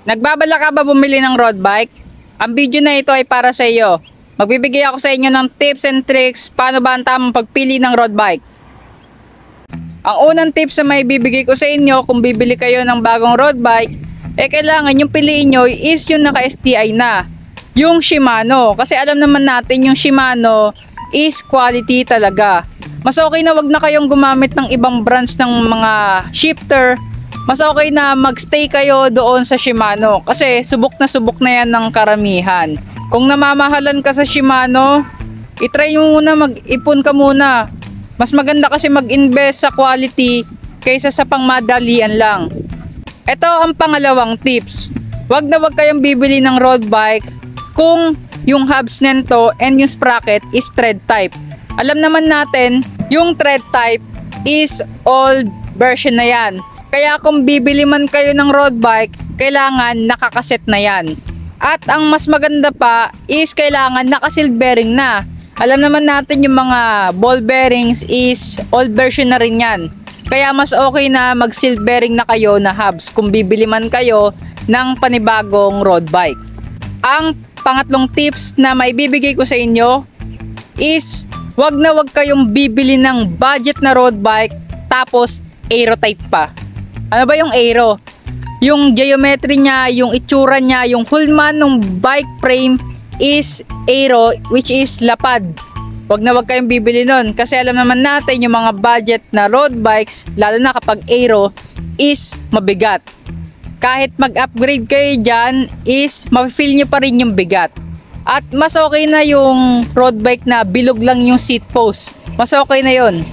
Nagbabala ka ba bumili ng road bike? Ang video na ito ay para sa iyo. Magbibigay ako sa inyo ng tips and tricks paano ba ang tamang pagpili ng road bike. Ang unang tips na may bibigay ko sa inyo kung bibili kayo ng bagong road bike, kailangan yung piliin nyo is yung naka-STI na. Yung Shimano. Kasi alam naman natin yung Shimano is quality talaga. Mas okay na wag na kayong gumamit ng ibang brands ng mga shifter. Mas okay na magstay kayo doon sa Shimano kasi subok na yan ng karamihan. Kung namamahalan ka sa Shimano, itry mo muna, mag-ipon ka muna. Mas maganda kasi mag-invest sa quality kaysa sa pangmadalian lang. Ito ang pangalawang tips. Wag na wag kayong bibili ng road bike kung yung hubs nito and yung sprocket is thread type. Alam naman natin, yung thread type is old version na yan. Kaya kung bibili man kayo ng road bike, kailangan nakakaset na yan. At ang mas maganda pa is kailangan naka-sealed bearing na. Alam naman natin yung mga ball bearings is old version na rin yan. Kaya mas okay na mag-sealed bearing na kayo na hubs kung bibili man kayo ng panibagong road bike. Ang pangatlong tips na maibibigay ko sa inyo is wag na wag kayong bibili ng budget na road bike tapos aero type pa. Ano ba yung aero? Yung geometry niya, yung itsura niya, yung hulman ng bike frame is aero, which is lapad. Wag na wag kayong bibili nun kasi alam naman natin yung mga budget na road bikes, lalo na kapag aero, is mabigat. Kahit mag-upgrade kayo dyan, is ma-feel nyo pa rin yung bigat. At mas okay na yung road bike na bilog lang yung seat post. Mas okay na yon.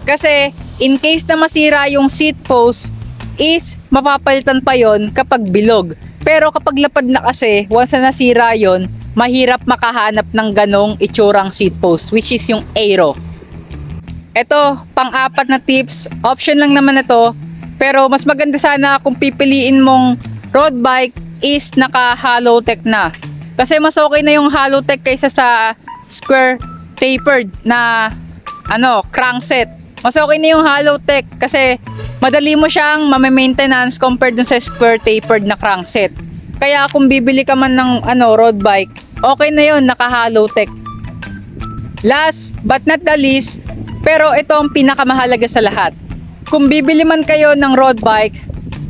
Kasi in case na masira yung seat post, is mapapalitan pa yon kapag bilog. Pero kapag lapad na kasi, once na nasira yon, mahirap makahanap ng ganong itsurang seat post, which is yung aero. Ito, pang-apat na tips, option lang naman ito, pero mas maganda sana kung pipiliin mong road bike is naka-hollow tech na. Kasi mas okay na yung hollow tech kaysa sa square tapered na crankset. Mas okay na yung hollow tech kasi madali mo siyang ma-maintenance compared dun sa square tapered na crankset. Kaya kung bibili ka man ng road bike, okay na yun, naka-hollow tech. Last but not the least, pero ito ang pinakamahalaga sa lahat. Kung bibili man kayo ng road bike,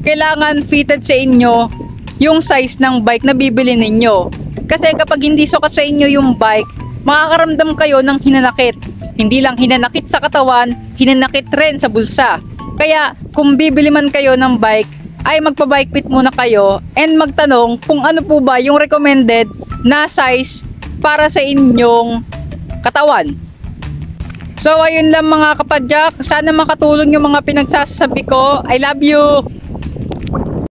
kailangan fitted sa inyo yung size ng bike na bibili ninyo. Kasi kapag hindi sukat sa inyo yung bike, makakaramdam kayo ng hinanakit. Hindi lang hinanakit sa katawan, hinanakit rin sa bulsa. Kaya kung bibili man kayo ng bike, ay magpa-bike fit muna kayo and magtanong kung ano po ba yung recommended na size para sa inyong katawan. So ayun lang mga kapadyak, sana makatulong yung mga pinagsasabi ko. I love you!